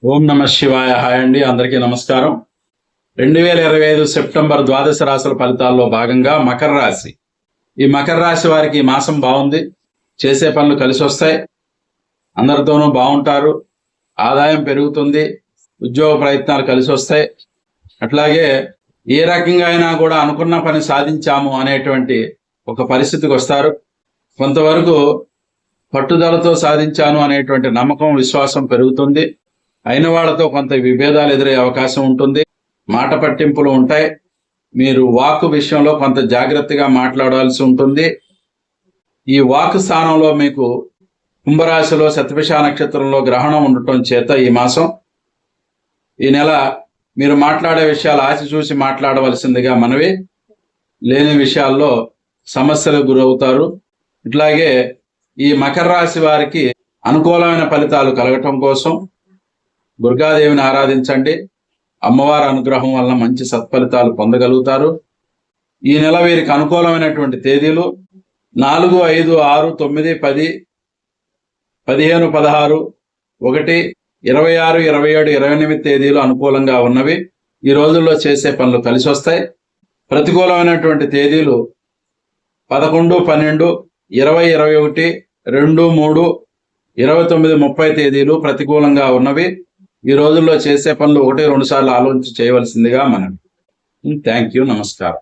ఓం నమ శివాయ. హాయ్ అండి, అందరికీ నమస్కారం. 2025 సెప్టెంబర్ ద్వాదశ రాశుల ఫలితాల్లో భాగంగా మకర రాశి. ఈ మకర రాశి వారికి ఈ మాసం బాగుంది. చేసే పనులు కలిసి వస్తాయి, అందరితోనూ బాగుంటారు, ఆదాయం పెరుగుతుంది, ఉద్యోగ ప్రయత్నాలు కలిసి వస్తాయి. అట్లాగే ఏ రకంగా అయినా కూడా అనుకున్న పని సాధించాము అనేటువంటి ఒక పరిస్థితికి వస్తారు. కొంతవరకు పట్టుదలతో సాధించాను అనేటువంటి నమ్మకం, విశ్వాసం పెరుగుతుంది. అయిన వాళ్ళతో కొంత విభేదాలు ఎదురయ్యే అవకాశం ఉంటుంది. మాట పట్టింపులు ఉంటాయి. మీరు వాక్కు విషయంలో కొంత జాగ్రత్తగా మాట్లాడాల్సి ఉంటుంది. ఈ వాక్కు స్థానంలో మీకు కుంభరాశిలో శతభిష నక్షత్రంలో గ్రహణం ఉండటం చేత ఈ మాసం, ఈ నెల మీరు మాట్లాడే విషయాలు ఆచి చూసి మాట్లాడవలసిందిగా మనవి. లేని విషయాల్లో సమస్యలకు గురవుతారు. ఇట్లాగే ఈ మకర రాశి వారికి అనుకూలమైన ఫలితాలు కలగటం కోసం దుర్గాదేవిని ఆరాధించండి. అమ్మవారి అనుగ్రహం వలన మంచి సత్ఫలితాలు పొందగలుగుతారు. ఈ నెల వీరికి అనుకూలమైనటువంటి తేదీలు 4, 5, 6, 9, 10, 15, 16, 1, 26, 27, 28 తేదీలు అనుకూలంగా ఉన్నవి. ఈ రోజుల్లో చేసే పనులు కలిసి వస్తాయి. ప్రతికూలమైనటువంటి తేదీలు 11, 12, 20, 21, 2, 3, 29, 30 తేదీలు ప్రతికూలంగా ఉన్నవి. ఈ రోజుల్లో చేసే పనులు 1, 2 సార్లు ఆలోచించి చేయవలసిందిగా మనం. Thank you. నమస్కారం.